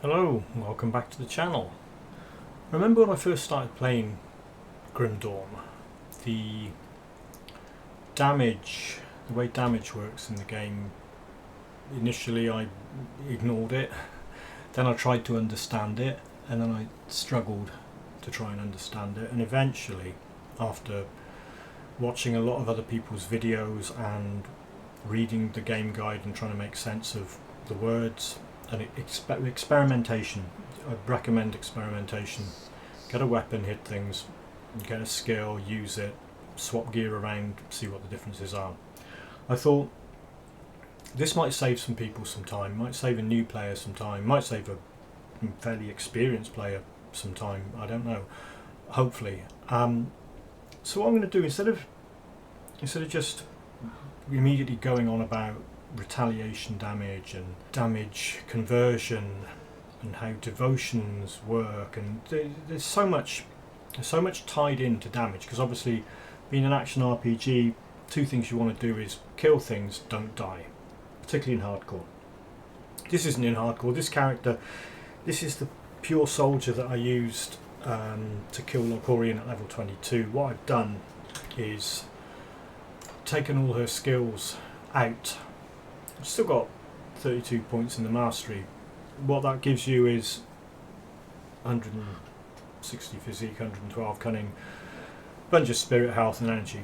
Hello, welcome back to the channel. Remember when I first started playing Grim Dawn, the way damage works in the game, initially I ignored it, then I tried to understand it, and then I struggled to try and understand it, and eventually, after watching a lot of other people's videos and reading the game guide and trying to make sense of the words, and experimentation. I'd recommend experimentation. Get a weapon, hit things, get a skill, use it, swap gear around, see what the differences are. I thought this might save some people some time, might save a new player some time, might save a fairly experienced player some time, I don't know, hopefully. So what I'm going to do, instead of just immediately going on about retaliation damage and damage conversion and how devotions work, and there's so much tied into damage, because obviously being an action RPG, two things you want to do is kill things, don't die, particularly in hardcore. This isn't in hardcore. This character, this is the pure soldier that I used to kill Lokarr at level 22. What I've done is taken all her skills out. I've still got 32 points in the mastery. What that gives you is 160 physique, 112 cunning, bunch of spirit, health and energy.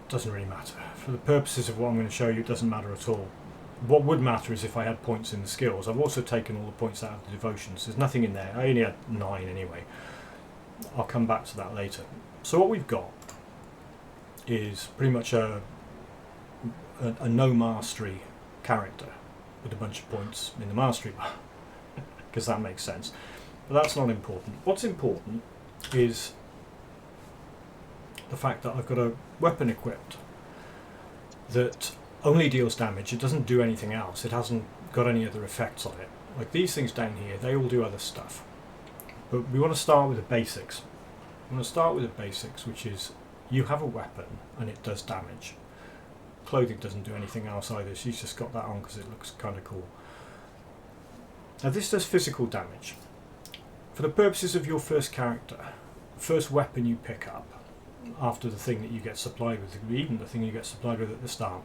Doesn't really matter. For the purposes of what I'm going to show you, it doesn't matter at all. What would matter is if I had points in the skills. I've also taken all the points out of the devotions. There's nothing in there. I only had 9 anyway. I'll come back to that later. So what we've got is pretty much a no mastery character with a bunch of points in the mastery bar, because that makes sense. But that's not important. What's important is the fact that I've got a weapon equipped that only deals damage. It doesn't do anything else. It hasn't got any other effects on it. Like these things down here, they all do other stuff. But we want to start with the basics. We want to start with the basics, which is you have a weapon and it does damage. Clothing doesn't do anything else either. She's just got that on because it looks kind of cool. Now this does physical damage. For the purposes of your first character, first weapon you pick up after the thing that you get supplied with, even the thing you get supplied with at the start,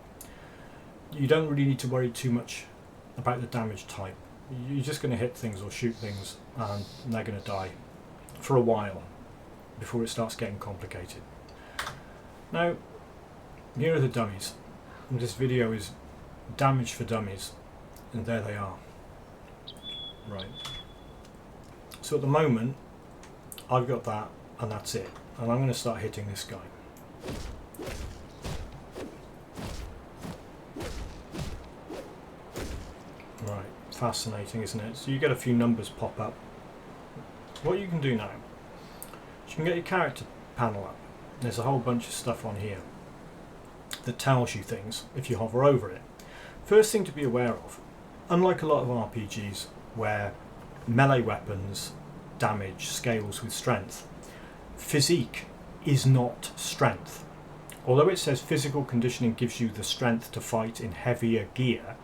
you don't really need to worry too much about the damage type. You're just going to hit things or shoot things and they're going to die for a while before it starts getting complicated. Now, here are the dummies. And this video is damage for dummies, and there they are. Right. So at the moment, I've got that, and that's it. And I'm going to start hitting this guy. Right, fascinating, isn't it? So you get a few numbers pop up. What you can do now is you can get your character panel up. There's a whole bunch of stuff on here that tells you things if you hover over it. First thing to be aware of, unlike a lot of RPGs where melee weapons damage scales with strength, physique is not strength. Although it says physical conditioning gives you the strength to fight in heavier gear,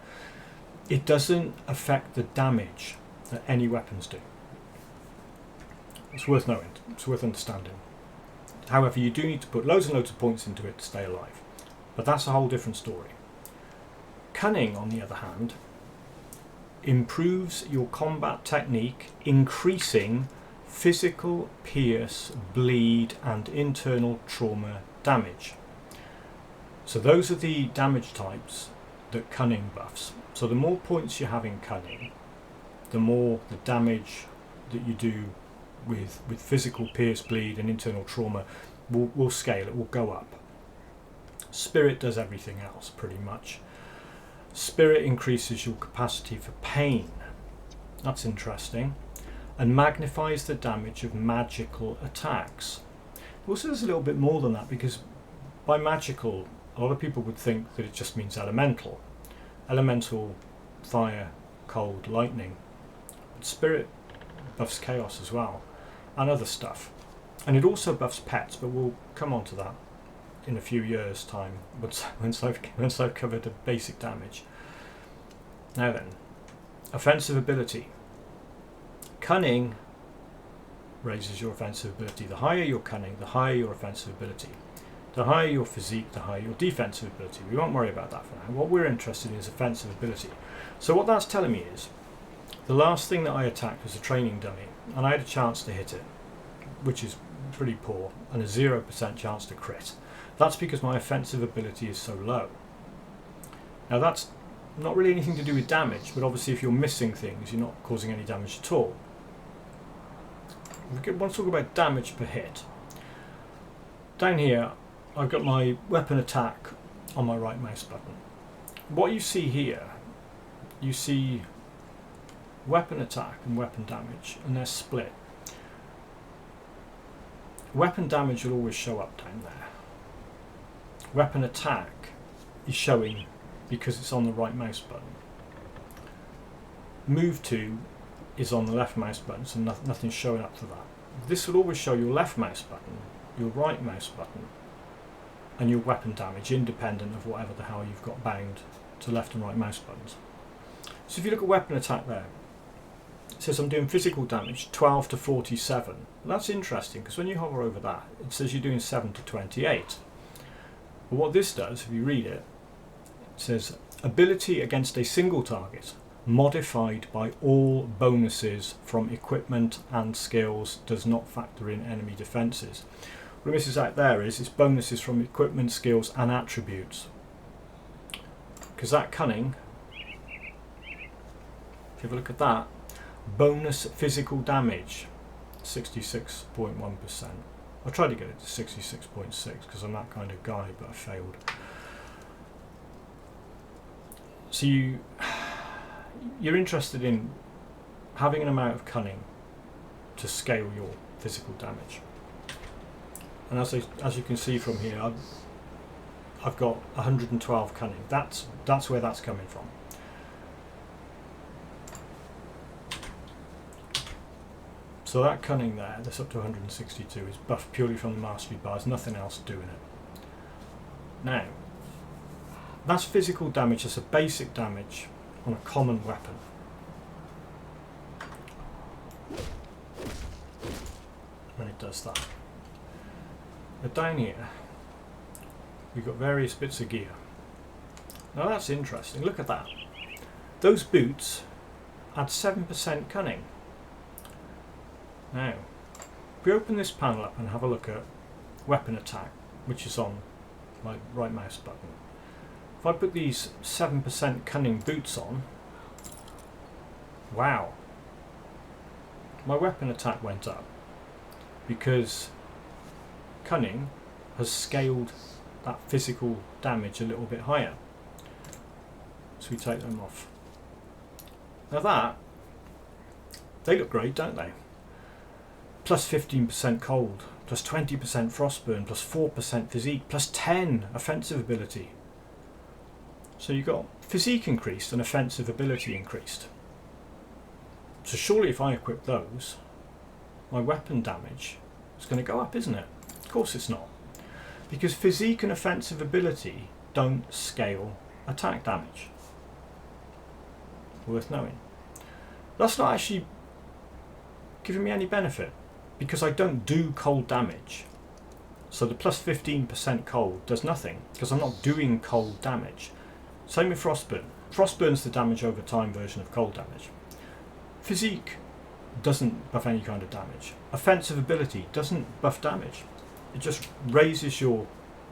it doesn't affect the damage that any weapons do. It's worth knowing, it's worth understanding. However, you do need to put loads and loads of points into it to stay alive. But that's a whole different story. Cunning, on the other hand, improves your combat technique, increasing physical, pierce, bleed, and internal trauma damage. So those are the damage types that Cunning buffs. So the more points you have in Cunning, the more the damage that you do with physical, pierce, bleed, and internal trauma will scale. It will go up. Spirit does everything else, pretty much. Spirit increases your capacity for pain. That's interesting. And magnifies the damage of magical attacks. It also does a little bit more than that, because by magical, a lot of people would think that it just means elemental. Elemental, fire, cold, lightning. But Spirit buffs chaos as well, and other stuff. And it also buffs pets, but we'll come on to that in a few years' time once I've covered the basic damage. Now then, offensive ability. Cunning raises your offensive ability. The higher your cunning, the higher your offensive ability. The higher your physique, the higher your defensive ability. We won't worry about that for now. What we're interested in is offensive ability. So what that's telling me is, the last thing that I attacked was a training dummy, and I had a chance to hit it, which is pretty poor, and a 0% chance to crit. That's because my offensive ability is so low. Now that's not really anything to do with damage, but obviously if you're missing things, you're not causing any damage at all. We want to talk about damage per hit. Down here, I've got my weapon attack on my right mouse button. What you see here, you see weapon attack and weapon damage, and they're split. Weapon damage will always show up down there. Weapon attack is showing because it's on the right mouse button. Move to is on the left mouse button, so nothing's showing up for that. This will always show your left mouse button, your right mouse button, and your weapon damage, independent of whatever the hell you've got bound to left and right mouse buttons. So if you look at weapon attack there, it says I'm doing physical damage 12 to 47. Well, that's interesting, because when you hover over that, it says you're doing 7 to 28. But what this does, if you read it, it says ability against a single target, modified by all bonuses from equipment and skills, does not factor in enemy defences. What it misses out there is it's bonuses from equipment, skills and attributes. Because that cunning, if you have a look at that, bonus physical damage, 66.1%. I tried to get it to 66.6 because I'm that kind of guy, but I failed. So you're interested in having an amount of cunning to scale your physical damage. And as you can see from here, I've got 112 cunning. That's where that's coming from. So that cunning there, that's up to 162, is buffed purely from the mastery bars, nothing else doing it. Now, that's physical damage, that's a basic damage on a common weapon. When it does that. But down here, we've got various bits of gear. Now that's interesting, look at that. Those boots add 7% cunning. Now, if we open this panel up and have a look at weapon attack, which is on my right mouse button, if I put these 7% cunning boots on, wow, my weapon attack went up because cunning has scaled that physical damage a little bit higher. So we take them off. Now they look great, don't they? Plus 15% cold, plus 20% frostburn, plus 4% physique, plus 10 offensive ability. So you've got physique increased and offensive ability increased. So surely if I equip those, my weapon damage is going to go up, isn't it? Of course it's not. Because physique and offensive ability don't scale attack damage. Worth knowing. That's not actually giving me any benefit, because I don't do cold damage. So the plus 15% cold does nothing, because I'm not doing cold damage. Same with frostburn. Frostburn's the damage over time version of cold damage. Physique doesn't buff any kind of damage. Offensive ability doesn't buff damage. It just raises your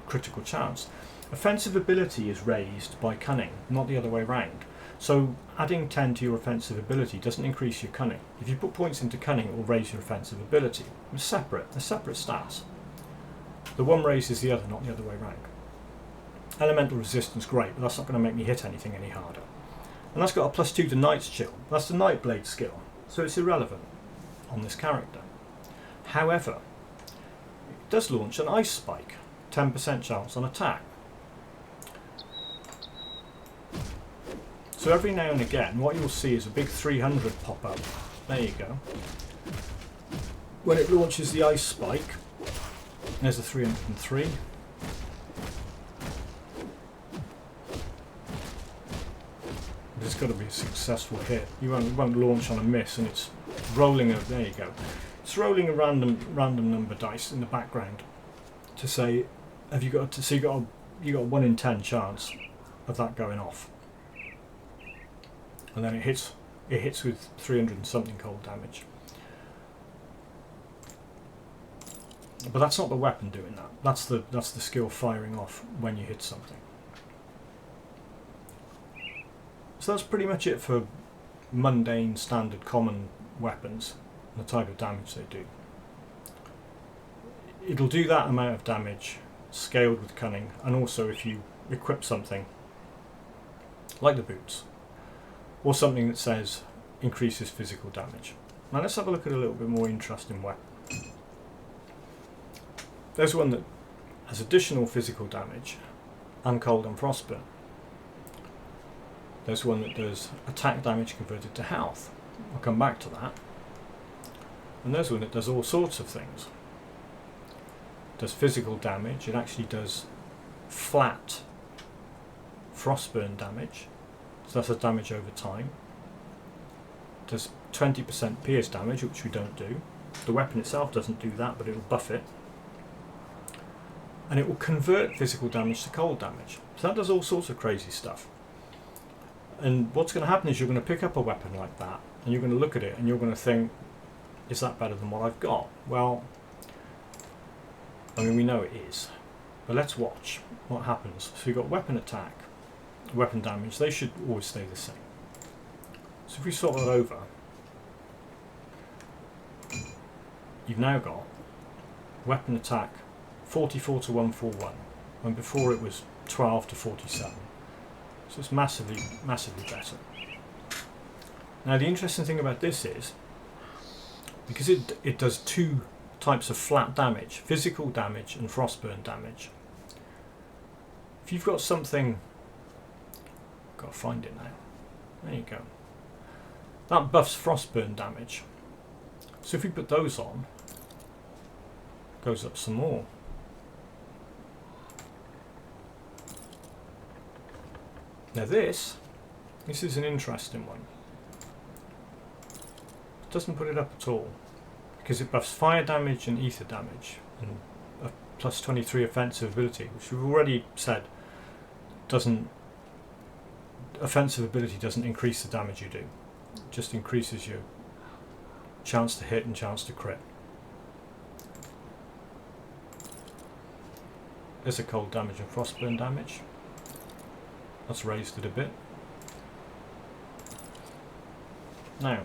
critical chance. Offensive ability is raised by cunning, not the other way around. So adding 10 to your offensive ability doesn't increase your cunning. If you put points into cunning, it will raise your offensive ability. It's separate. They're separate stats. The one raises the other, not the other way around. Elemental resistance, great, but that's not going to make me hit anything any harder. And that's got a plus 2 to Night's Chill. That's the Nightblade skill, so it's irrelevant on this character. However, it does launch an Ice Spike, 10% chance on attack. So every now and again, what you'll see is a big 300 pop up. There you go. When it launches the Ice Spike, there's a 303. There's it's got to be a successful hit. You won't launch on a miss, and it's rolling a, there you go. It's rolling a random number dice in the background to say, have you got so you got a 1 in 10 chance of that going off, and then it hits with 300 and something cold damage. But that's not the weapon doing that. That's the skill firing off when you hit something. So that's pretty much it for mundane, standard, common weapons and the type of damage they do. It'll do that amount of damage scaled with cunning, and also if you equip something like the boots or something that says increases physical damage. Now let's have a look at a little bit more interesting weapon. There's one that has additional physical damage and cold and frostburn. There's one that does attack damage converted to health. I'll come back to that. And there's one that does all sorts of things. It does physical damage. It actually does flat frostburn damage. So that's a damage over time. It does 20% pierce damage, which we don't do. The weapon itself doesn't do that, but it will buff it. And it will convert physical damage to cold damage. So that does all sorts of crazy stuff. And what's going to happen is you're going to pick up a weapon like that, and you're going to look at it, and you're going to think, is that better than what I've got? Well, I mean, we know it is. But let's watch what happens. So you've got weapon attack, weapon damage. They should always stay the same. So if we swap that over, you've now got weapon attack 44 to 141, when before it was 12 to 47. So it's massively better. Now the interesting thing about this is, because it does two types of flat damage, physical damage and frostburn damage. If you've got something, got to find it now. There you go. That buffs frostburn damage. So if we put those on, it goes up some more. Now this is an interesting one. It doesn't put it up at all, because it buffs fire damage and ether damage, and a plus 23 offensive ability, which we've already said offensive ability doesn't increase the damage you do. It just increases your chance to hit and chance to crit. There's a cold damage and frostburn damage. That's raised it a bit. Now,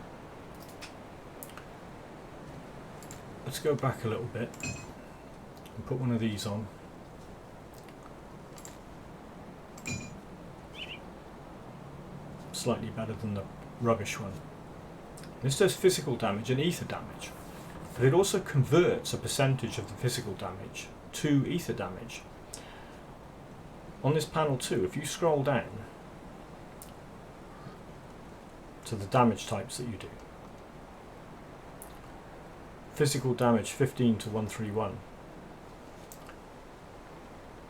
let's go back a little bit and put one of these on. Slightly better than the rubbish one. This does physical damage and ether damage, but it also converts a percentage of the physical damage to ether damage. On this panel too, if you scroll down to the damage types that you do, physical damage 15 to 131.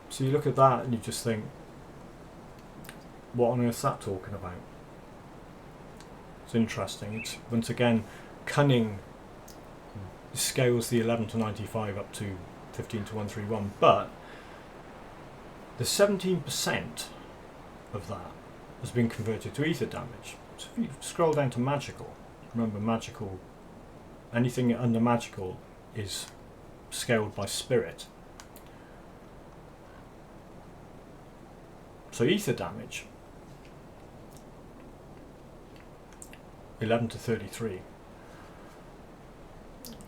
So you look at that and you just think, what on earth is that talking about? It's interesting. It's, once again, cunning scales the 11 to 95 up to 15 to 131, but the 17% of that has been converted to ether damage. So if you scroll down to magical, remember magical, anything under magical is scaled by spirit. So ether damage, 11 to 33.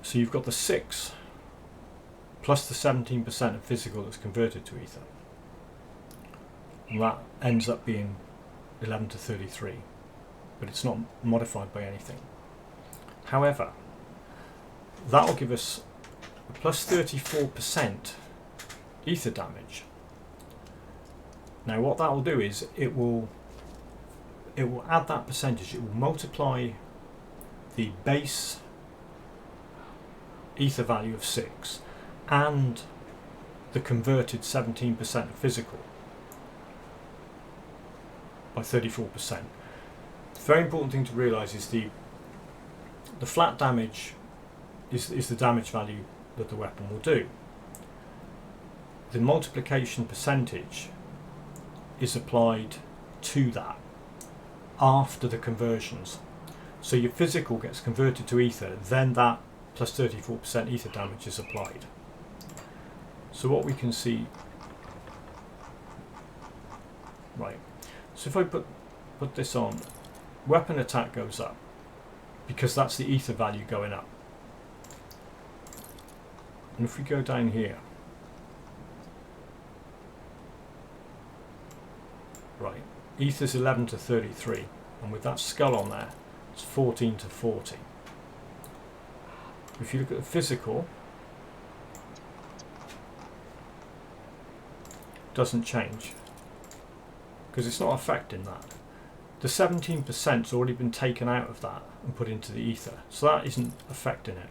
So you've got the 6 plus the 17% of physical that's converted to ether. And that ends up being 11 to 33, but it's not modified by anything. However, that will give us a plus 34% ether damage. Now what that will do is it will add that percentage, it will multiply the base ether value of 6 and the converted 17% of physical by 34%. very important thing to realise is the flat damage is the damage value that the weapon will do. The multiplication percentage is applied to that after the conversions. So your physical gets converted to ether, then that plus 34% ether damage is applied. So what we can see, right, so if I put this on, weapon attack goes up because that's the ether value going up. And if we go down here, right, ether's 11 to 33, and with that skull on there, it's 14 to 40. If you look at the physical, doesn't change because it's not affecting that. The 17%'s already been taken out of that and put into the ether, so that isn't affecting it.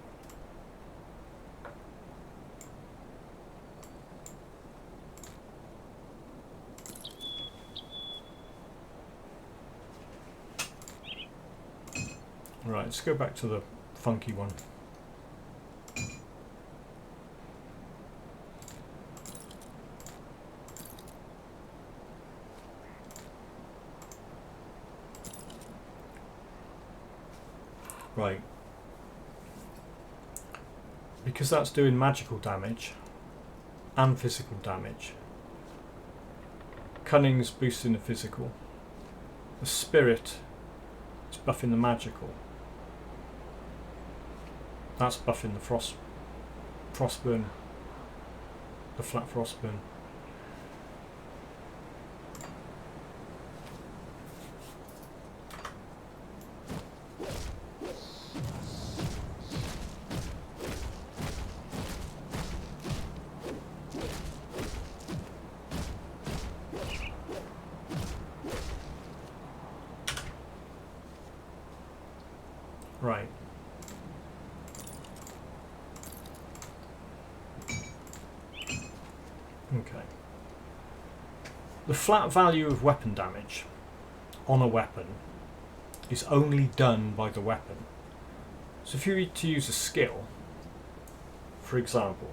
Right, let's go back to the funky one. Right, because that's doing magical damage and physical damage. Cunning's boosting the physical. The spirit is buffing the magical. That's buffing the frostburn, the flat frostburn. Right. Okay. The flat value of weapon damage on a weapon is only done by the weapon. So if you were to use a skill, for example,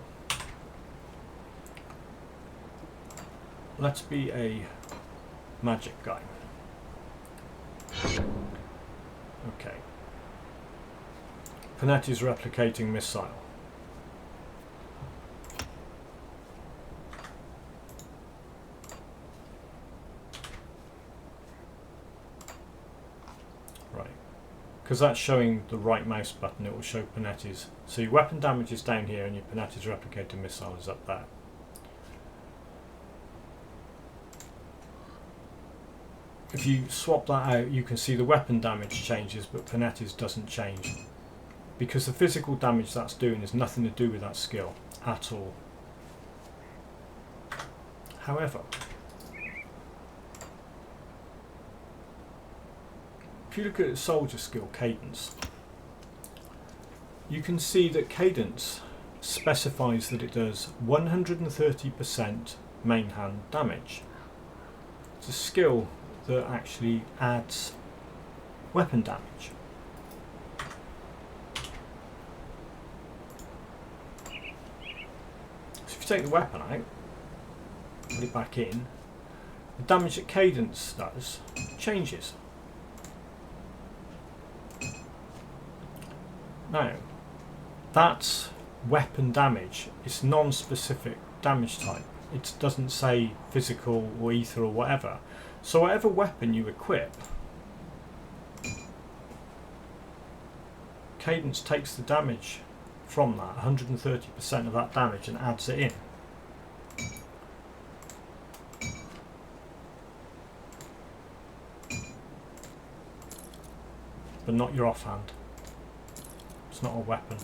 let's be a magic guy. Okay. Panetti's replicating missile. Right. Because that's showing the right mouse button, it will show Panetti's. So your weapon damage is down here and your Panetti's replicating missile is up there. If you swap that out, you can see the weapon damage changes, but Panetti's doesn't change. Because the physical damage that's doing has nothing to do with that skill at all. However, if you look at the soldier skill, Cadence, you can see that Cadence specifies that it does 130% main hand damage. It's a skill that actually adds weapon damage. Take the weapon out, put it back in, the damage that Cadence does changes. Now, that's weapon damage. It's non-specific damage type. It doesn't say physical or ether or whatever. So whatever weapon you equip, Cadence takes the damage from that, 130% of that damage, and adds it in. But not your offhand. It's not a weapon.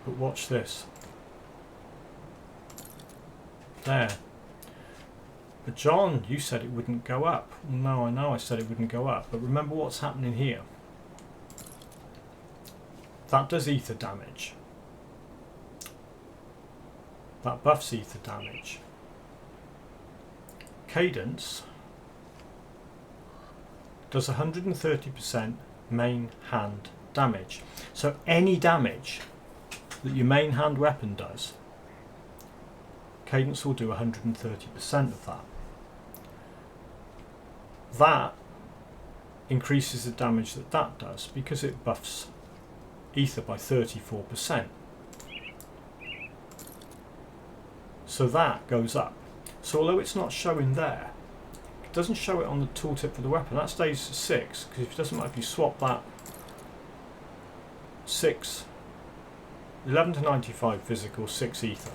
But watch this. There. But John, you said it wouldn't go up. No, I know I said it wouldn't go up, but remember what's happening here. that does ether damage. That buffs ether damage. Cadence does 130% main hand damage. So any damage that your main hand weapon does, Cadence will do 130% of that. That increases the damage that that does because it buffs ether by 34%. So that goes up. So although it's not showing there, it doesn't show it on the tooltip for the weapon. That stays 6, because it doesn't matter if you swap that 6, 11 to 95 physical, 6 ether.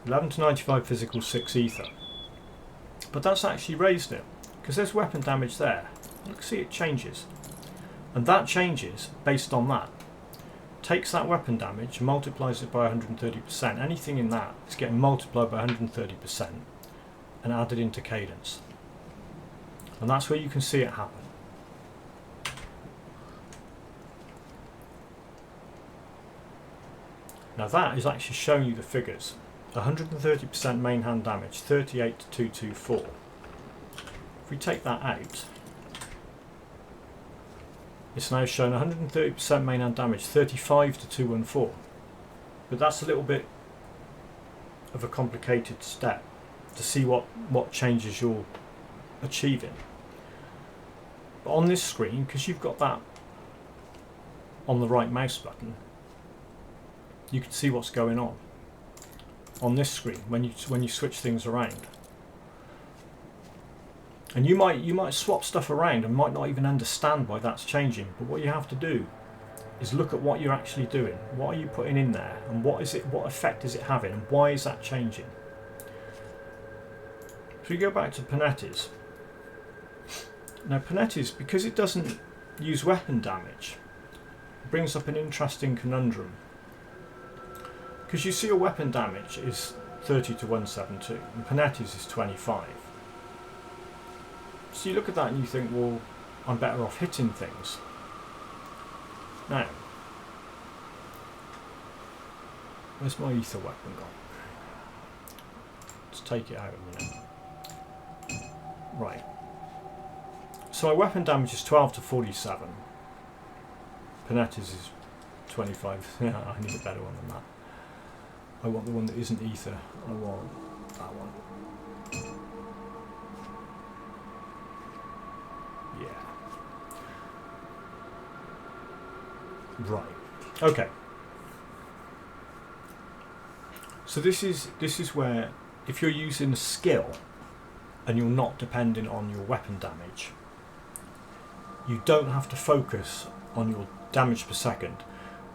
11 to 95 physical, 6 ether. But that's actually raised it, because there's weapon damage there. You can see it changes. And that changes based on that. Takes that weapon damage, multiplies it by 130%. Anything in that is getting multiplied by 130% and added into Cadence. And that's where you can see it happen. Now that is actually showing you the figures. 130% main hand damage, 38 to 224. If we take that out, it's now shown 130% main hand damage, 35 to 214. But that's a little bit of a complicated step to see what changes you're achieving. But on this screen, because you've got that on the right mouse button, you can see what's going on this screen when you switch things around. And you might swap stuff around and might not even understand why that's changing. But what you have to do is look at what you're actually doing. What are you putting in there, and what effect is it having, and why is that changing? So we go back to Panetti's. Now Panetti's, because it doesn't use weapon damage, it brings up an interesting conundrum. Because you see, your weapon damage is 30 to 172, and Panetti's is 25. So you look at that and you think, well, I'm better off hitting things. Now, where's my ether weapon gone? Let's take it out a minute. Right. So my weapon damage is 12 to 47. Panetti's is 25. Yeah, I need a better one than that. I want the one that isn't ether. I want that one. Yeah. Right. Okay. So this is where, if you're using a skill and you're not depending on your weapon damage, you don't have to focus on your damage per second,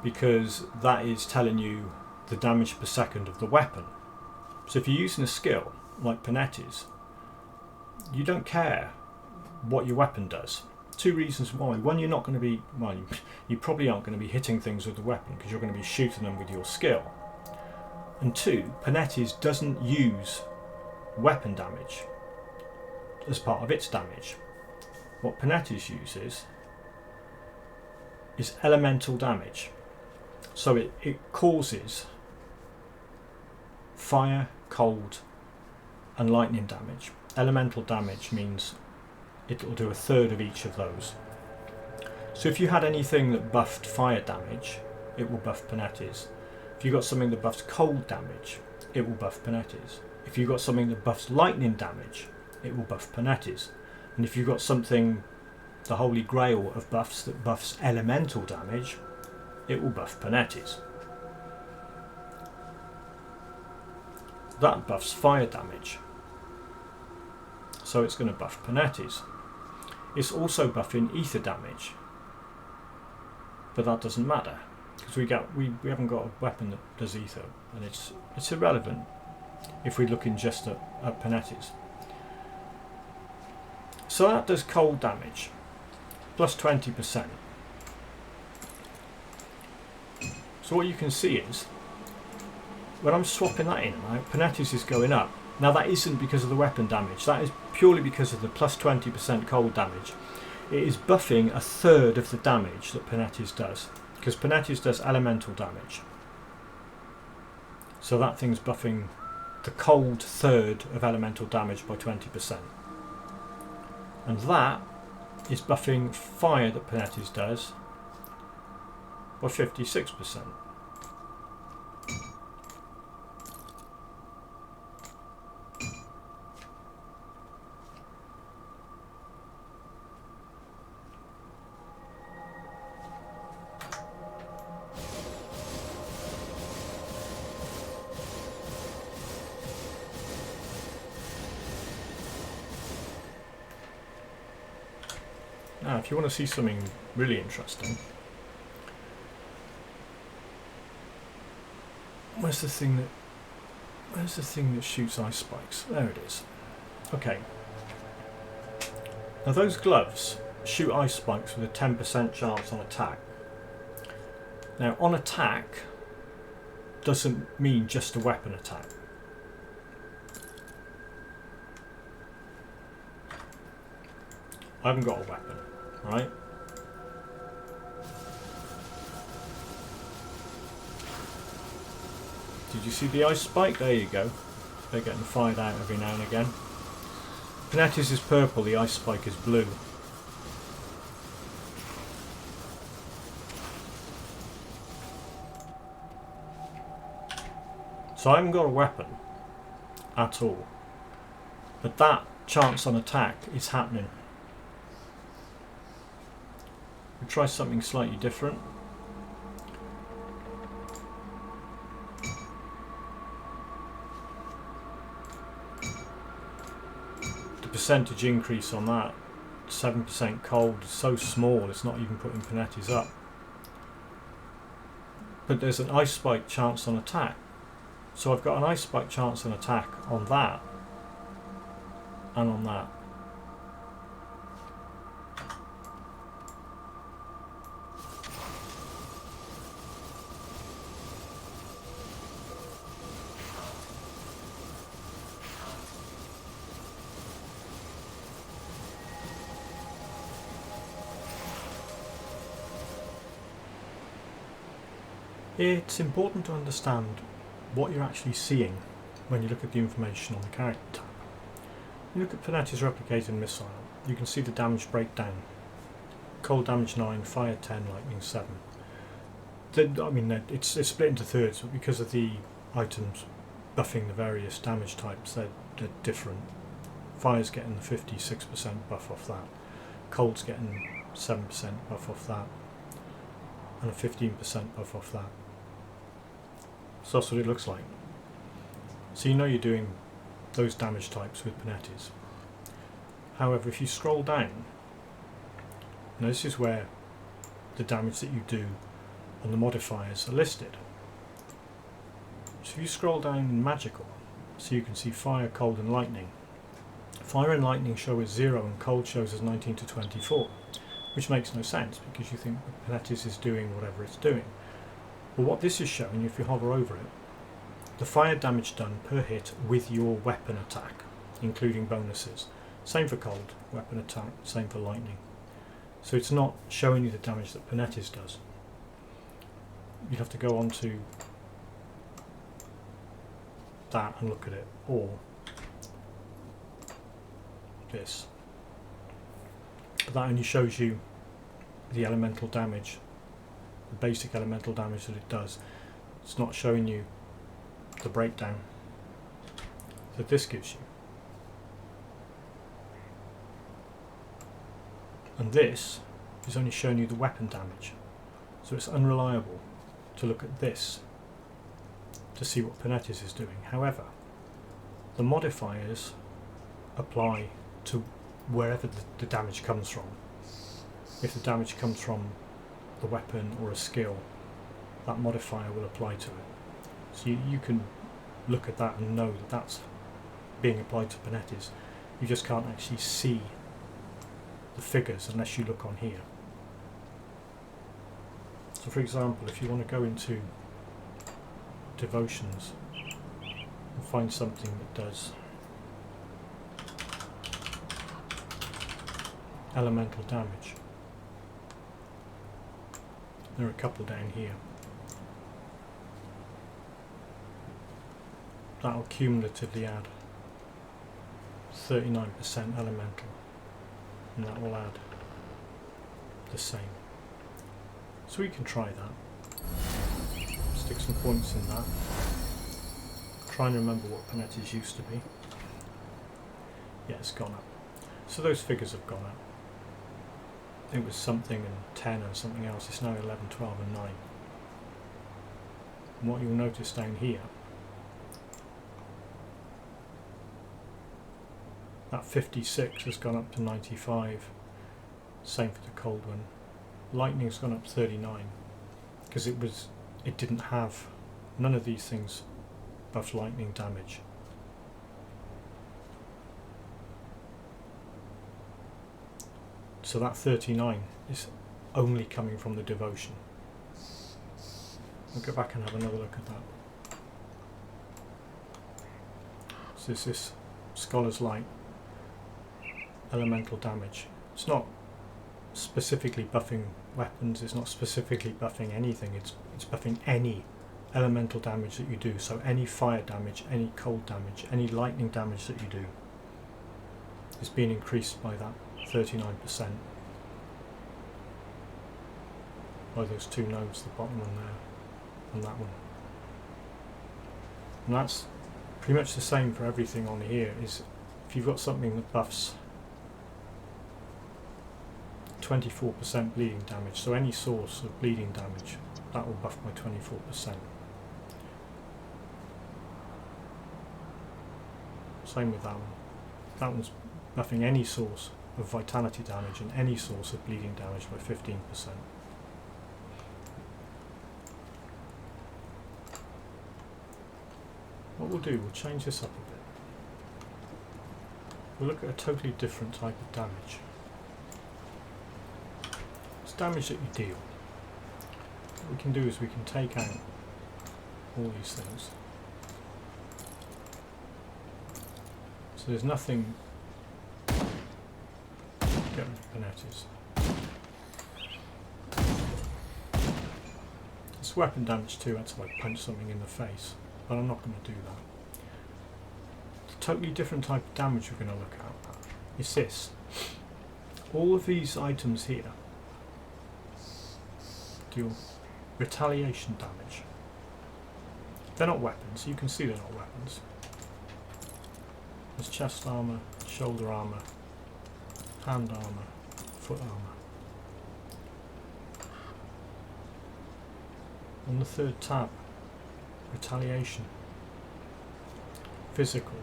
because that is telling you the damage per second of the weapon. So if you're using a skill like Panetti's, you don't care what your weapon does. Two reasons why. One, you're not going to be, well, you probably aren't going to be hitting things with the weapon because you're going to be shooting them with your skill. And two, Panetti's doesn't use weapon damage as part of its damage. What Panetti's uses is elemental damage. So it causes fire, cold and lightning damage. Elemental damage means it will do a third of each of those. So if you had anything that buffed fire damage, it will buff Panetti's. If you got something that buffs cold damage, it will buff Panetti's. If you got something that buffs lightning damage, it will buff Panetti's. And if you've got something, the holy grail of buffs, that buffs elemental damage, it will buff Panetti's. That buffs fire damage, so it's going to buff Panetti's. It's also buffing ether damage, but that doesn't matter because we haven't got a weapon that does ether, and it's irrelevant if we're looking just at Panetti's. So that does cold damage, plus 20%. So what you can see is, when I'm swapping that in, right, Panetti's is going up. Now that isn't because of the weapon damage, that is purely because of the plus 20% cold damage. it is buffing a third of the damage that Penetis does, because Penetis does elemental damage. So that thing's buffing the cold third of elemental damage by 20%. And that is buffing fire that Penetis does by 56%. Now, if you want to see something really interesting, where's the thing that shoots ice spikes? There it is. Okay. Now those gloves shoot ice spikes with a 10% chance on attack. Now, on attack doesn't mean just a weapon attack. I haven't got a weapon. Right? Did you see the ice spike? There you go. They're getting fired out every now and again. Penetis is purple, the ice spike is blue. So I haven't got a weapon at all. But that chance on attack is happening. We'll try something slightly different. The percentage increase on that, 7% cold, is so small it's not even putting Penetis up. But there's an ice spike chance on attack. So I've got an ice spike chance on attack on that and on that. It's important to understand what you're actually seeing when you look at the information on the character tab. You look at Penetis replicating missile, you can see the damage breakdown. Cold damage 9, fire 10, lightning 7. I mean, it's split into thirds, but because of the items buffing the various damage types, they're different. Fire's getting the 56% buff off that. Cold's getting 7% buff off that. And a 15% buff off that. So that's what it looks like. So you know you're doing those damage types with Penetis. However, if you scroll down, now this is where the damage that you do and the modifiers are listed. So if you scroll down in magical, so you can see fire, cold and lightning. Fire and lightning show as 0 and cold shows as 19 to 24. Which makes no sense because you think Penetis is doing whatever it's doing. But what this is showing, if you hover over it, the fire damage done per hit with your weapon attack, including bonuses. Same for cold, weapon attack, same for lightning. So it's not showing you the damage that Penetis does. You'd have to go on to that and look at it, or this. But that only shows you the elemental damage, the basic elemental damage that it does. It's not showing you the breakdown that this gives you. And this is only showing you the weapon damage. So it's unreliable to look at this to see what Penetis is doing. However, the modifiers apply to wherever the damage comes from. If the damage comes from the weapon or a skill, that modifier will apply to it. So you can look at that and know that that's being applied to Penetis. You just can't actually see the figures unless you look on here. So for example, if you want to go into devotions and find something that does elemental damage. There are a couple down here. That will cumulatively add 39% elemental, and that will add the same. So we can try that. Stick some points in that. Try and remember what Panetti's used to be. Yeah, it's gone up. So those figures have gone up. It was something and 10 and something else. It's now 11, 12 and 9. And what you'll notice down here, that 56 has gone up to 95. Same for the cold one. Lightning's gone up 39 because it didn't have, none of these things buff lightning damage. So that 39 is only coming from the devotion. We'll go back and have another look at that. So this is Scholar's Light elemental damage. It's not specifically buffing weapons, it's not specifically buffing anything, it's buffing any elemental damage that you do. So any fire damage, any cold damage, any lightning damage that you do is being increased by that 39% by those two nodes, the bottom one there and that one. And that's pretty much the same for everything on here. Is if you've got something that buffs 24% bleeding damage, so any source of bleeding damage, that will buff by 24%. Same with that one. That one's buffing any source of vitality damage and any source of bleeding damage by 15%. What we'll do, we'll change this up a bit. We'll look at a totally different type of damage. It's damage that you deal. What we can do is we can take out all these things. So there's nothing. Get rid of Panetti's. It's weapon damage too, that's if I punch something in the face, but I'm not going to do that. It's a totally different type of damage we're going to look at. It's this. All of these items here deal retaliation damage. They're not weapons, you can see they're not weapons. There's chest armour, shoulder armour, hand armour, foot armour. On the third tab, retaliation, physical,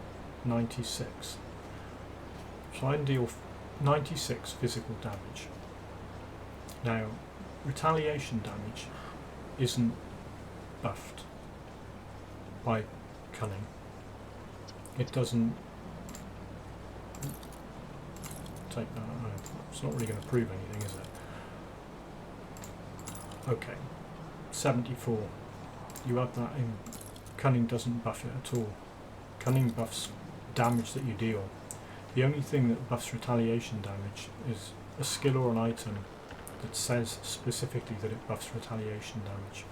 96. So I can deal 96 physical damage. Now, retaliation damage isn't buffed by cunning. It doesn't take that. It's not really going to prove anything, is it? Okay, 74. You add that in. Cunning doesn't buff it at all. Cunning buffs damage that you deal. The only thing that buffs retaliation damage is a skill or an item that says specifically that it buffs retaliation damage.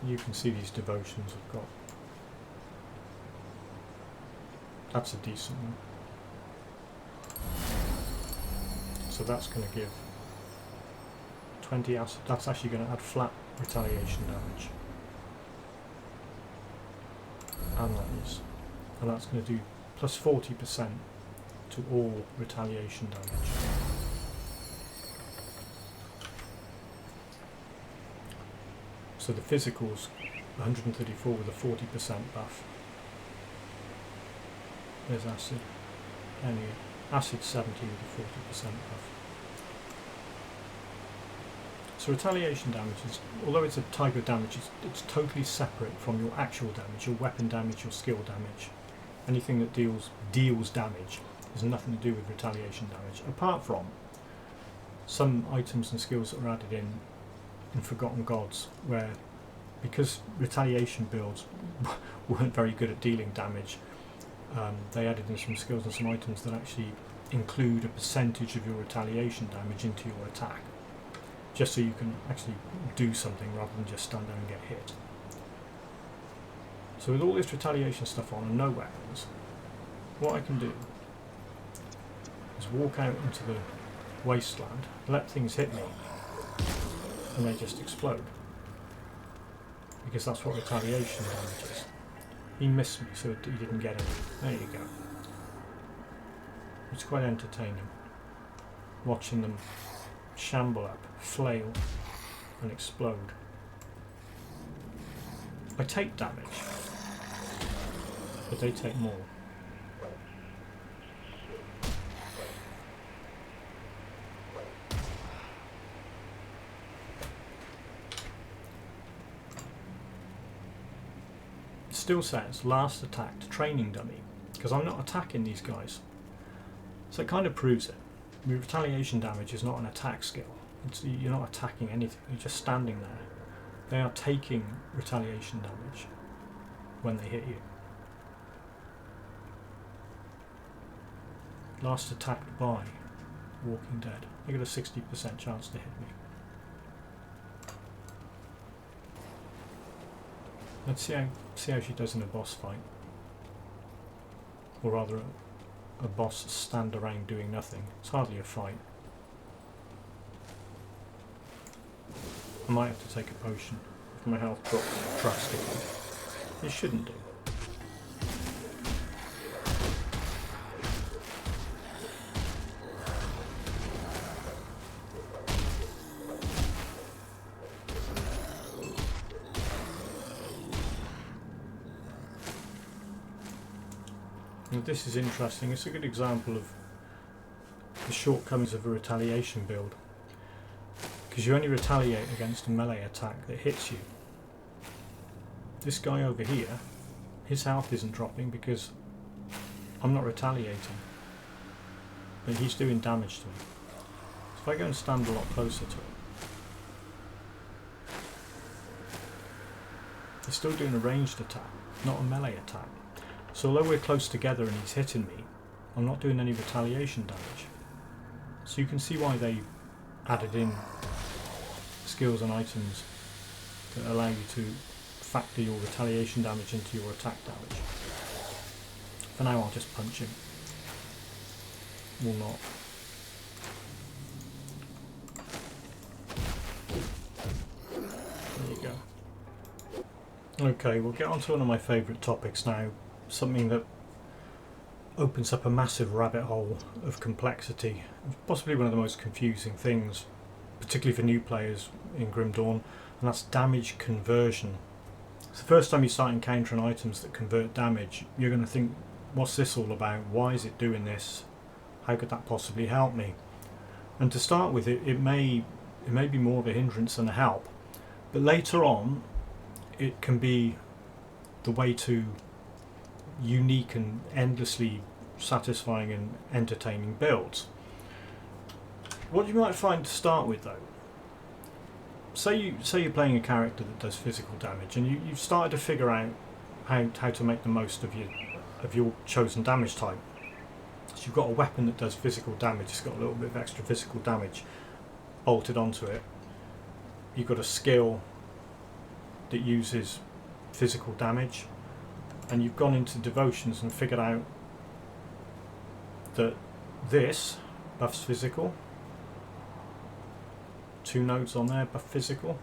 You can see these devotions have got. That's a decent one. So that's going to give 20 acid. That's actually going to add flat retaliation damage. And that is. And that's going to do plus 40% to all retaliation damage. So the physicals, 134 with a 40% buff. There's acid. Anyway, acid 70 with a 40% buff. So retaliation damage is, although it's a type of damage, it's totally separate from your actual damage, your weapon damage, your skill damage. Anything that deals damage has nothing to do with retaliation damage, apart from some items and skills that are added in Forgotten Gods, where because retaliation builds weren't very good at dealing damage, they added in some skills and some items that actually include a percentage of your retaliation damage into your attack, just so you can actually do something rather than just stand there and get hit. So with all this retaliation stuff on and no weapons, what I can do is walk out into the wasteland, let things hit me, and they just explode. Because that's what retaliation damage is. He missed me, so he didn't get any. There you go. It's quite entertaining watching them shamble up, flail, and explode. I take damage, but they take more. It still says last attacked training dummy, because I'm not attacking these guys. So it kind of proves it. I mean, retaliation damage is not an attack skill. You're not attacking anything, you're just standing there. They are taking retaliation damage when they hit you. Last attacked by Walking Dead. You got a 60% chance to hit me. Let's see how she does in a boss fight. Or rather a boss stand around doing nothing. It's hardly a fight. I might have to take a potion if my health drops drastically. It shouldn't do. And this is interesting. It's a good example of the shortcomings of a retaliation build, because you only retaliate against a melee attack that hits you. This guy over here, his health isn't dropping because I'm not retaliating, but he's doing damage to me. So if I go and stand a lot closer to him, he's still doing a ranged attack, not a melee attack. So although we're close together and he's hitting me, I'm not doing any retaliation damage. So you can see why they added in skills and items that allow you to factor your retaliation damage into your attack damage. For now I'll just punch him. Will not. There you go. Okay, we'll get on to one of my favourite topics now. Something that opens up a massive rabbit hole of complexity, possibly one of the most confusing things, particularly for new players in Grim Dawn, and that's damage conversion. So the first time you start encountering items that convert damage, you're going to think, what's this all about? Why is it doing this? How could that possibly help me? And to start with, it may be more of a hindrance than a help, but later on it can be the way to unique and endlessly satisfying and entertaining builds. What you might find to start with, though, say you're playing a character that does physical damage, and you've started to figure out how to make the most of your chosen damage type. So you've got a weapon that does physical damage, it's got a little bit of extra physical damage bolted onto it. You've got a skill that uses physical damage, and you've gone into devotions and figured out that this buffs physical, 2 nodes on there buff physical,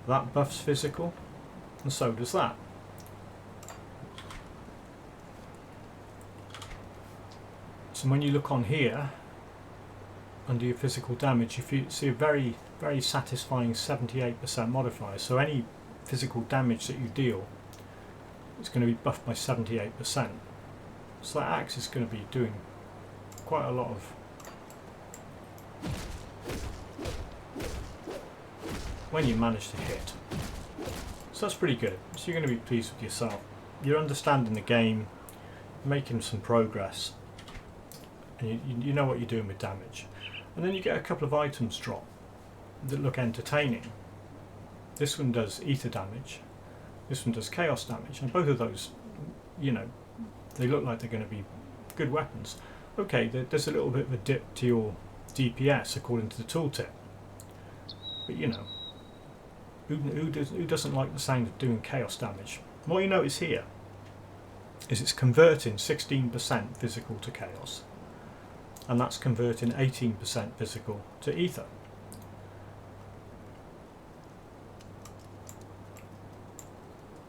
that buffs physical, and so does that. So when you look on here under your physical damage, you see a very, very satisfying 78% modifier. So any physical damage that you deal, it's going to be buffed by 78%. So that axe is going to be doing quite a lot of when you manage to hit. So that's pretty good. So you're going to be pleased with yourself. You're understanding the game, making some progress, and you know what you're doing with damage. And then you get a couple of items drop that look entertaining. This one does ether damage. This one does chaos damage. And both of those, you know, they look like they're going to be good weapons. Okay, there's a little bit of a dip to your DPS according to the tooltip. But you know, who doesn't like the sound of doing chaos damage? What you notice here is it's converting 16% physical to chaos, and that's converting 18% physical to ether.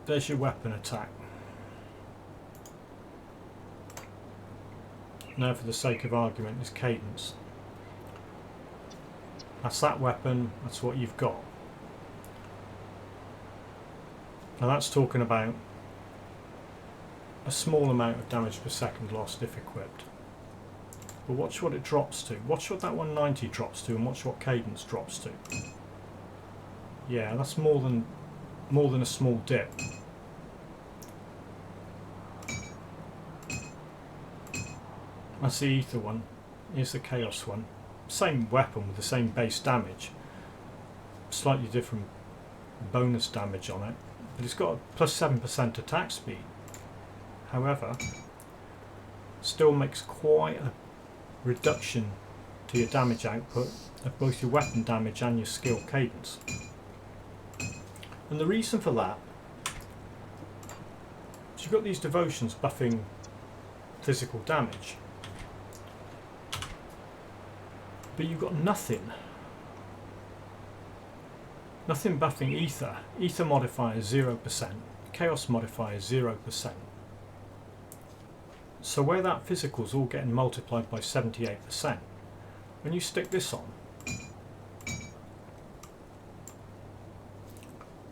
There's your weapon attack. Now, for the sake of argument, is cadence. That's that weapon, that's what you've got. Now that's talking about a small amount of damage per second lost if equipped. But watch what it drops to. Watch what that 190 drops to, and watch what cadence drops to. Yeah, that's more than a small dip. That's the ether one. Here's the chaos one. Same weapon with the same base damage. Slightly different bonus damage on it. But it's got a plus 7% attack speed. However, still makes quite a reduction to your damage output of both your weapon damage and your skill cadence. And the reason for that is you've got these devotions buffing physical damage, but you've got nothing buffing ether. Ether modifier is 0%, chaos modifier is 0%. So where that physical's all getting multiplied by 78%, when you stick this on,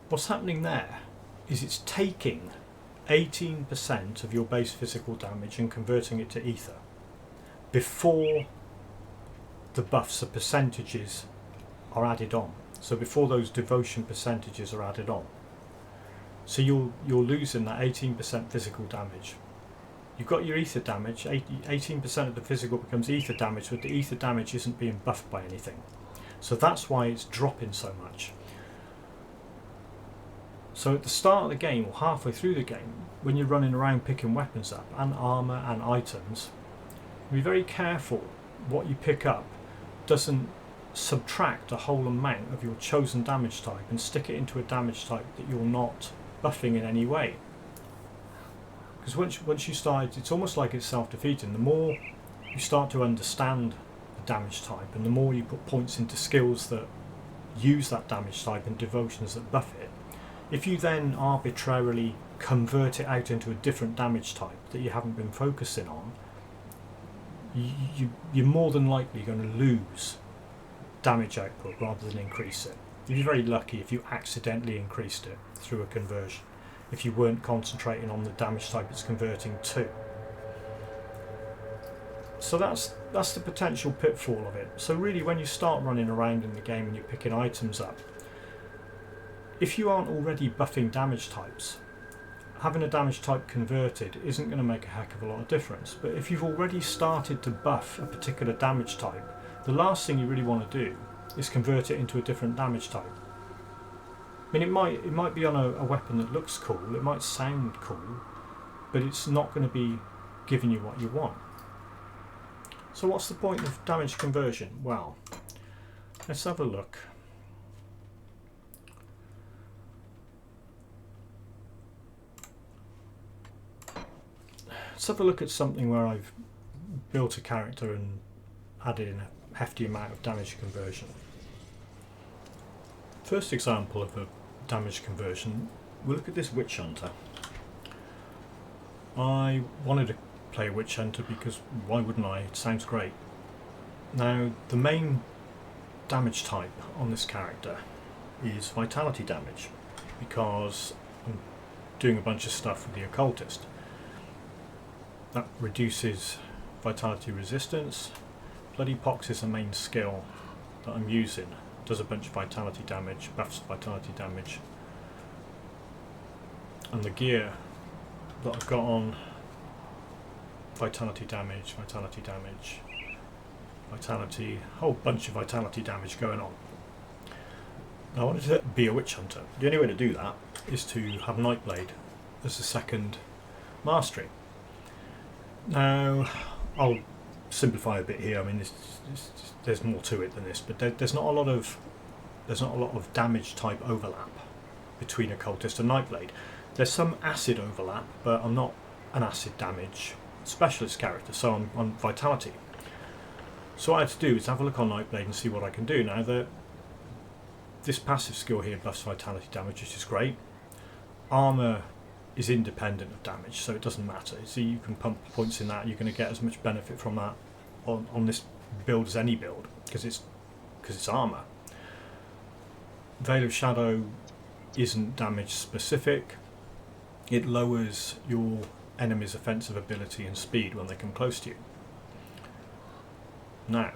what's happening there is it's taking 18% of your base physical damage and converting it to ether before the buffs of percentages are added on. So before those devotion percentages are added on. So you're losing that 18% physical damage. You've got your ether damage, 18% of the physical becomes ether damage, but the ether damage isn't being buffed by anything. So that's why it's dropping so much. So at the start of the game, or halfway through the game, when you're running around picking weapons up, and armour and items, be very careful what you pick up doesn't subtract a whole amount of your chosen damage type and stick it into a damage type that you're not buffing in any way. Because once you start, it's almost like it's self-defeating. The more you start to understand the damage type, and the more you put points into skills that use that damage type and devotions that buff it, if you then arbitrarily convert it out into a different damage type that you haven't been focusing on, you're more than likely going to lose damage output rather than increase it. You'd be very lucky if you accidentally increased it through a conversion, if you weren't concentrating on the damage type it's converting to. So that's the potential pitfall of it. So really, when you start running around in the game and you're picking items up, if you aren't already buffing damage types, having a damage type converted isn't going to make a heck of a lot of difference. But if you've already started to buff a particular damage type, the last thing you really want to do is convert it into a different damage type. I mean, it might be on a weapon that looks cool, it might sound cool, but it's not going to be giving you what you want. So what's the point of damage conversion? Well, let's have a look. Let's have a look at something where I've built a character and added in a hefty amount of damage conversion. First example of a damage conversion, we'll look at this witch hunter. I wanted to play a witch hunter because why wouldn't I? It sounds great. Now, the main damage type on this character is vitality damage, because I'm doing a bunch of stuff with the occultist. That reduces vitality resistance. Bloody Pox is the main skill that I'm using. Does a bunch of vitality damage, buffs vitality damage. And the gear that I've got on, vitality damage, whole bunch of vitality damage going on. I wanted to be a witch hunter. The only way to do that is to have Nightblade as the second mastery. Now, I'll simplify a bit here. I mean, there's more to it than this, but there's not a lot of damage type overlap between Occultist and Nightblade. There's some acid overlap, but I'm not an acid damage specialist character, so I'm on Vitality. So what I had to do is have a look on Nightblade and see what I can do. Now, this passive skill here buffs Vitality damage, which is great. Armour is independent of damage, so it doesn't matter. So you can pump points in that, you're going to get as much benefit from that on this build as any build, because it's armour. Veil of Shadow isn't damage specific. It lowers your enemy's offensive ability and speed when they come close to you. Now,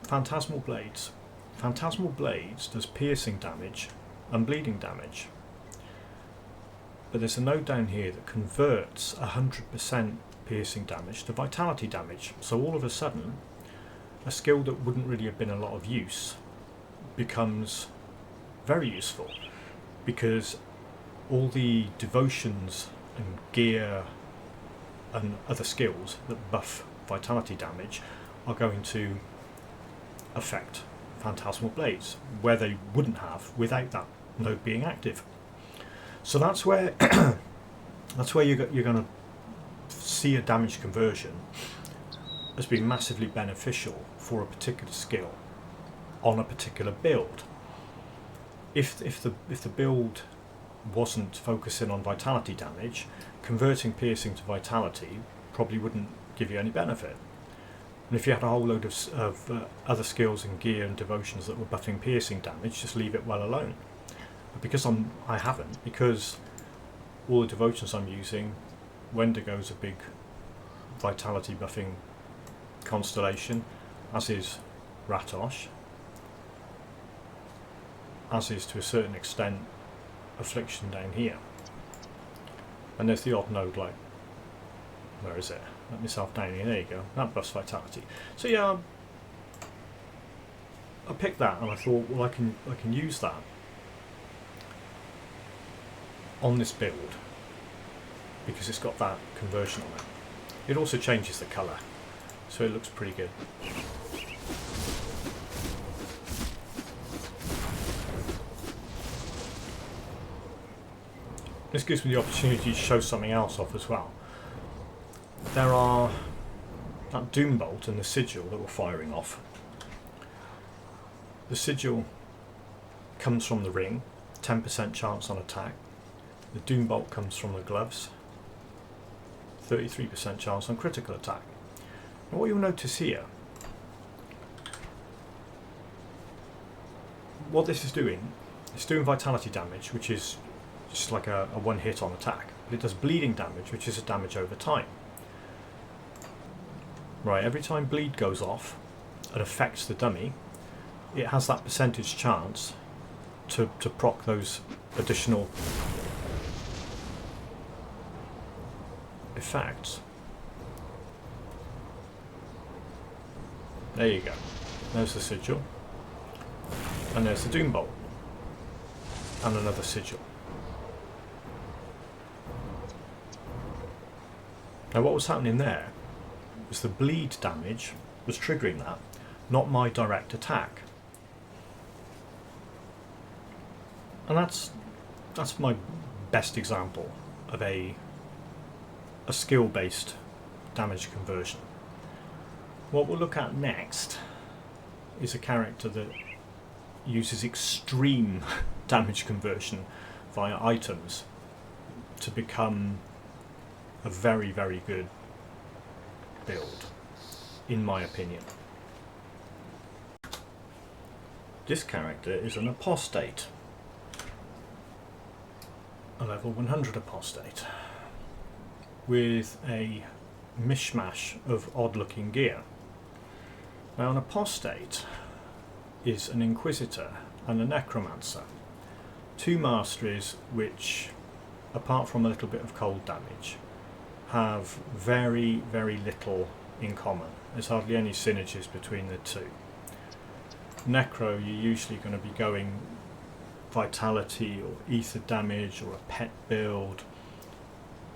Phantasmal Blades. Phantasmal Blades does piercing damage and bleeding damage. But there's a node down here that converts 100% piercing damage to vitality damage. So all of a sudden, a skill that wouldn't really have been a lot of use becomes very useful, because all the devotions and gear and other skills that buff vitality damage are going to affect Phantasmal Blades, where they wouldn't have without that node being active. So that's where you're going to see a damage conversion as being massively beneficial for a particular skill on a particular build. If the build wasn't focusing on vitality damage, converting piercing to vitality probably wouldn't give you any benefit. And if you had a whole load of other skills and gear and devotions that were buffing piercing damage, just leave it well alone. But because because all the devotions I'm using, Wendigo's a big vitality buffing constellation, as is Ratosh, as is to a certain extent Affliction down here. And there's the odd node, like, where is it? Let myself down here, there you go, that buffs vitality. So yeah, I picked that and I thought, well, I can use that on this build because it's got that conversion on it. It also changes the colour, so it looks pretty good. This gives me the opportunity to show something else off as well. There are that Doom Bolt and the Sigil that we're firing off. The Sigil comes from the ring, 10% chance on attack. The Doom Bolt comes from the gloves, 33% chance on critical attack. And what you'll notice here, what this is doing, it's doing vitality damage, which is just like a one hit on attack. But it does bleeding damage, which is a damage over time. Right, every time bleed goes off and affects the dummy, it has that percentage chance to proc those additional effects. There you go. There's the Sigil. And there's the Doom Bolt. And another Sigil. Now what was happening there was the bleed damage was triggering that, not my direct attack. And that's my best example of a skill-based damage conversion. What we'll look at next is a character that uses extreme damage conversion via items to become a very, very good build, in my opinion. This character is an apostate, a level 100 apostate, with a mishmash of odd-looking gear. Now, an apostate is an inquisitor and a necromancer, two masteries which, apart from a little bit of cold damage, have very, very little in common. There's hardly any synergies between the two. Necro, you're usually going to be going vitality or ether damage or a pet build,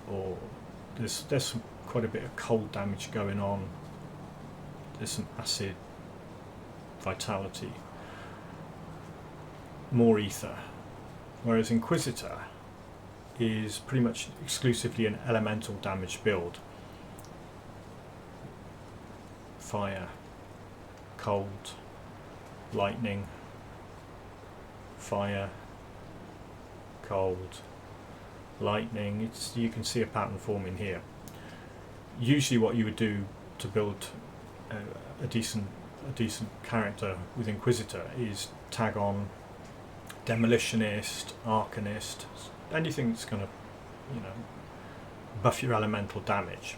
or there's quite a bit of cold damage going on. There's some acid, vitality, more ether. Whereas Inquisitor is pretty much exclusively an elemental damage build. Fire, cold, lightning, fire, cold, lightning. You can see a pattern forming here. Usually what you would do to build a decent character with Inquisitor is tag on Demolitionist, Arcanist, anything that's going to, buff your elemental damage,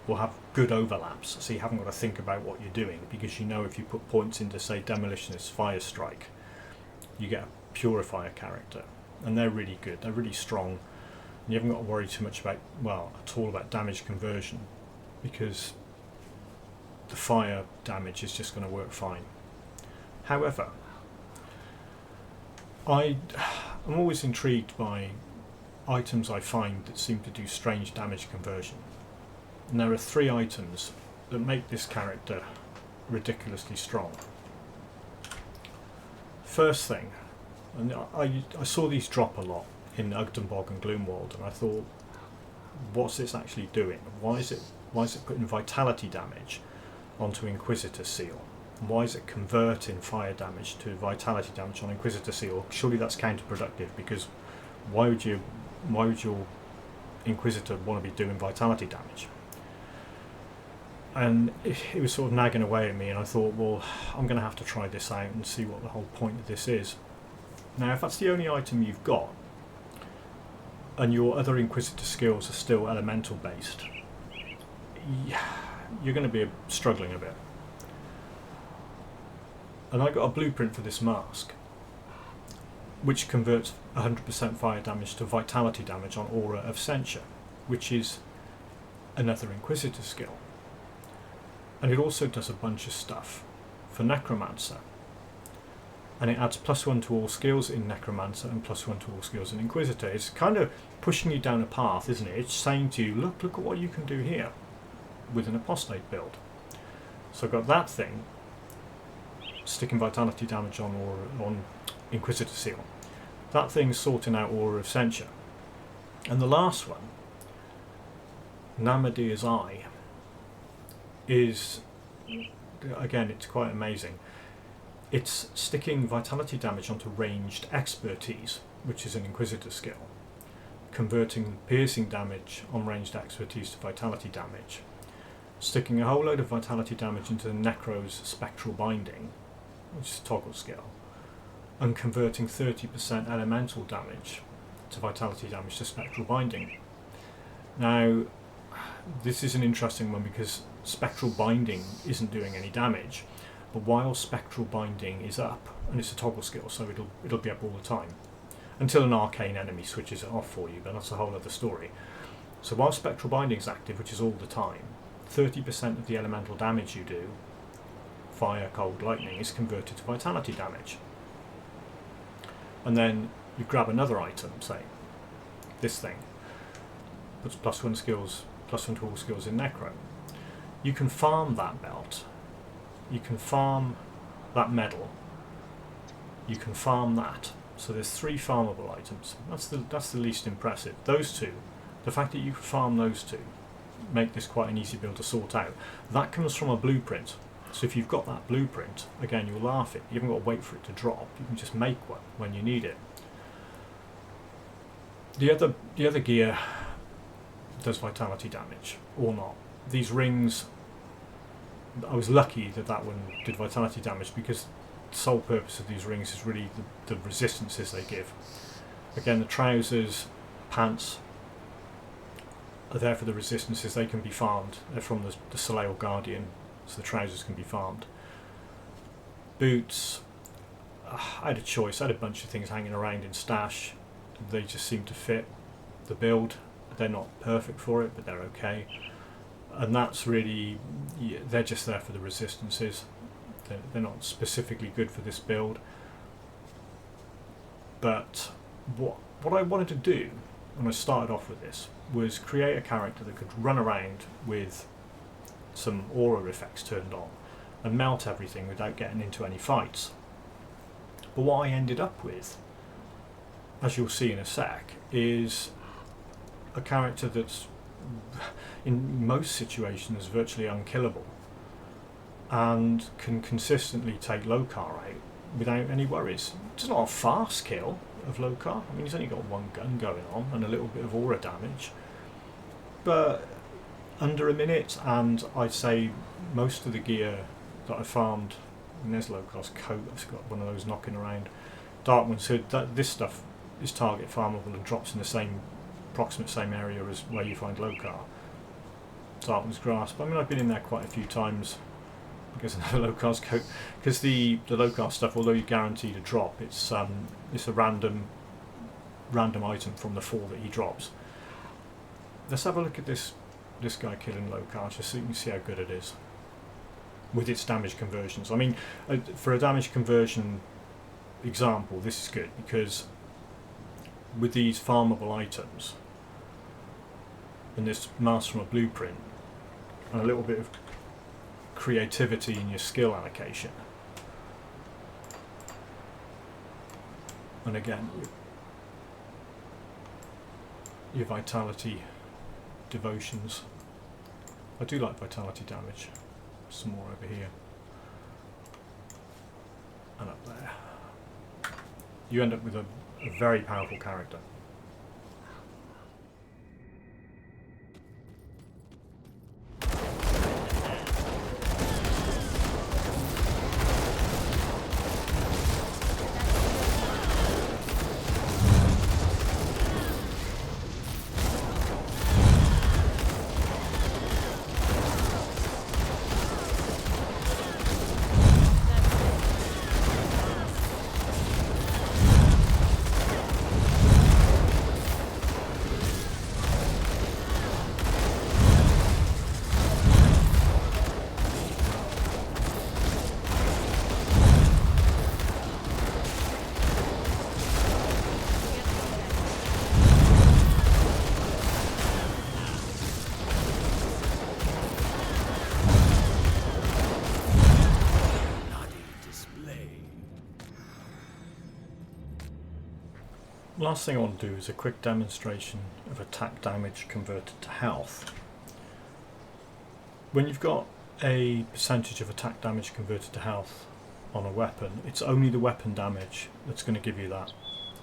will have good overlaps, so you haven't got to think about what you're doing, because if you put points into, say, Demolitionist, Fire Strike, you get a Purifier character, and they're really good, they're really strong, and you haven't got to worry too much at all about damage conversion, because the fire damage is just going to work fine. However, I'm always intrigued by items I find that seem to do strange damage conversion. And there are 3 items that make this character ridiculously strong. First thing, and I saw these drop a lot in Ugdenbog and Gloomwald, and I thought, what's this actually doing? Why is it putting vitality damage onto Inquisitor Seal? Why is it converting fire damage to vitality damage on Inquisitor Seal? Surely that's counterproductive, because why would your Inquisitor want to be doing vitality damage? And it was sort of nagging away at me, and I thought, well, I'm going to have to try this out and see what the whole point of this is. Now, if that's the only item you've got, and your other Inquisitor skills are still elemental based, you're going to be struggling a bit. And I got a blueprint for this mask, which converts 100% fire damage to vitality damage on Aura of Censure, which is another Inquisitor skill. And it also does a bunch of stuff for Necromancer. And it adds +1 to all skills in Necromancer and +1 to all skills in Inquisitor. It's kind of pushing you down a path, isn't it? It's saying to you, look at what you can do here with an Apostate build. So I've got that thing, sticking vitality damage on Inquisitor Seal. That thing's sorting out Aura of Censure. And the last one, Namadir's Eye, is, again, it's quite amazing. It's sticking vitality damage onto ranged expertise, which is an Inquisitor skill, converting piercing damage on ranged expertise to vitality damage, sticking a whole load of vitality damage into the Necro's Spectral Binding, which is a toggle skill, and converting 30% elemental damage to vitality damage to Spectral Binding. Now, this is an interesting one because Spectral Binding isn't doing any damage, but while Spectral Binding is up, and it's a toggle skill, so it'll be up all the time, until an arcane enemy switches it off for you, but that's a whole other story. So while Spectral Binding is active, which is all the time, 30% of the elemental damage you do, fire, cold, lightning, is converted to vitality damage. And then you grab another item, say this thing, puts +1 skills, +1 to all skills in Necro. You can farm that belt, you can farm that medal, you can farm that. So there's 3 farmable items. That's the least impressive. Those two, the fact that you can farm those two, make this quite an easy build to sort out. That comes from a blueprint. So if you've got that blueprint, again, you'll laugh it. You haven't got to wait for it to drop. You can just make one when you need it. The other gear does vitality damage or not. These rings, I was lucky that one did vitality damage, because the sole purpose of these rings is really the resistances they give. Again, the trousers, pants are there for the resistances. They can be farmed. They're from the Soleil Guardian, so the trousers can be farmed. Boots, I had a choice. I had a bunch of things hanging around in stash. They just seem to fit the build. They're not perfect for it, but they're okay. And that's really, they're just there for the resistances. They're not specifically good for this build. But what I wanted to do when I started off with this was create a character that could run around with some aura effects turned on and melt everything without getting into any fights. But what I ended up with, as you'll see in a sec, is a character that's in most situations virtually unkillable and can consistently take Lokarr out without any worries. It's not a fast kill of Lokarr. I mean, he's only got one gun going on and a little bit of aura damage, but under a minute, and I'd say most of the gear that I farmed, and there's Lokar's coat, I've got one of those knocking around. Darkman's Hood, this stuff is target farmable and drops in the same approximate same area as where you find Lokarr. Darkman's Grasp, I mean, I've been in there quite a few times. I guess another Lokar's coat, because the Lokarr stuff, although you're guaranteed a drop, it's a random item from the 4 that he drops. Let's have a look at this guy killing Lokarr, just so you can see how good it is with its damage conversions. I mean, for a damage conversion example, this is good because with these farmable items and this master of a blueprint and a little bit of creativity in your skill allocation, and again your vitality devotions. I do like vitality damage. Some more over here and up there. You end up with a very powerful character. Last thing I want to do is a quick demonstration of attack damage converted to health. When you've got a percentage of attack damage converted to health on a weapon, it's only the weapon damage that's going to give you that.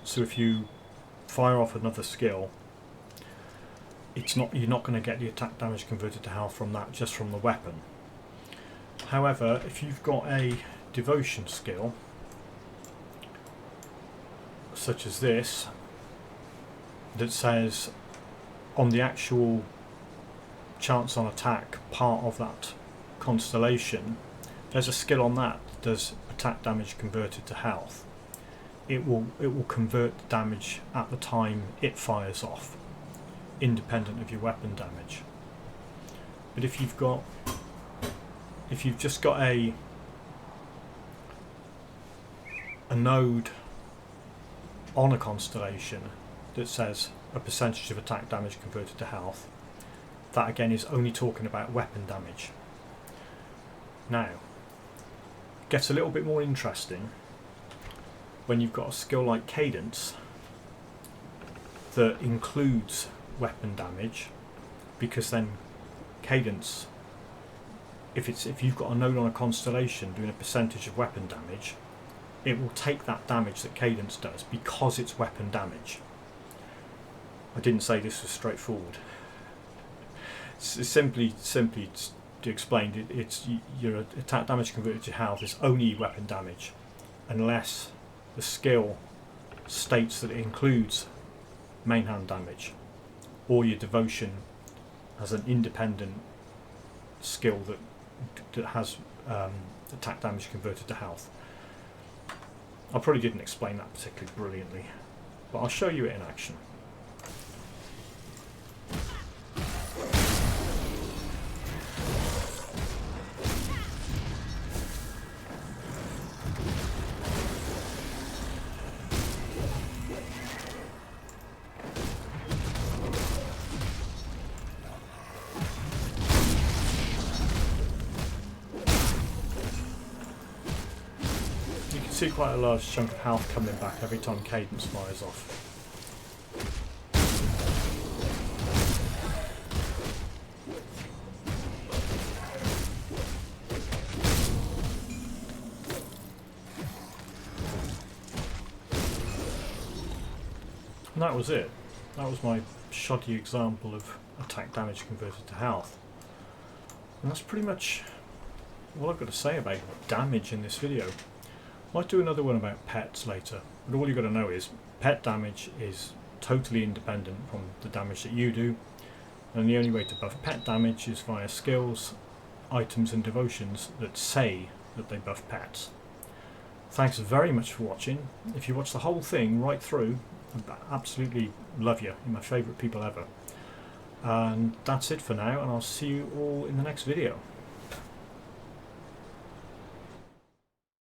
So if you fire off another skill, you're not going to get the attack damage converted to health from that, just from the weapon. However, if you've got a devotion skill such as this that says on the actual chance on attack part of that constellation, there's a skill on that does attack damage converted to health. It will convert the damage at the time it fires off, independent of your weapon damage. But if you've just got a node on a constellation that says a percentage of attack damage converted to health, that again is only talking about weapon damage. Now, it gets a little bit more interesting when you've got a skill like Cadence that includes weapon damage, because then Cadence, if you've got a node on a constellation doing a percentage of weapon damage, it will take that damage that Cadence does because it's weapon damage. I didn't say this was straightforward. It's simply to explain, it's your attack damage converted to health is only weapon damage, unless the skill states that it includes main hand damage, or your devotion has an independent skill that has attack damage converted to health. I probably didn't explain that particularly brilliantly, but I'll show you it in action. see quite a large chunk of health coming back every time Cadence fires off. And that was it. That was my shoddy example of attack damage converted to health. And that's pretty much all I've got to say about damage in this video. Might do another one about pets later, but all you've got to know is pet damage is totally independent from the damage that you do, and the only way to buff pet damage is via skills, items and devotions that say that they buff pets. Thanks very much for watching. If you watch the whole thing right through, I absolutely love you. You're my favourite people ever. And that's it for now, and I'll see you all in the next video.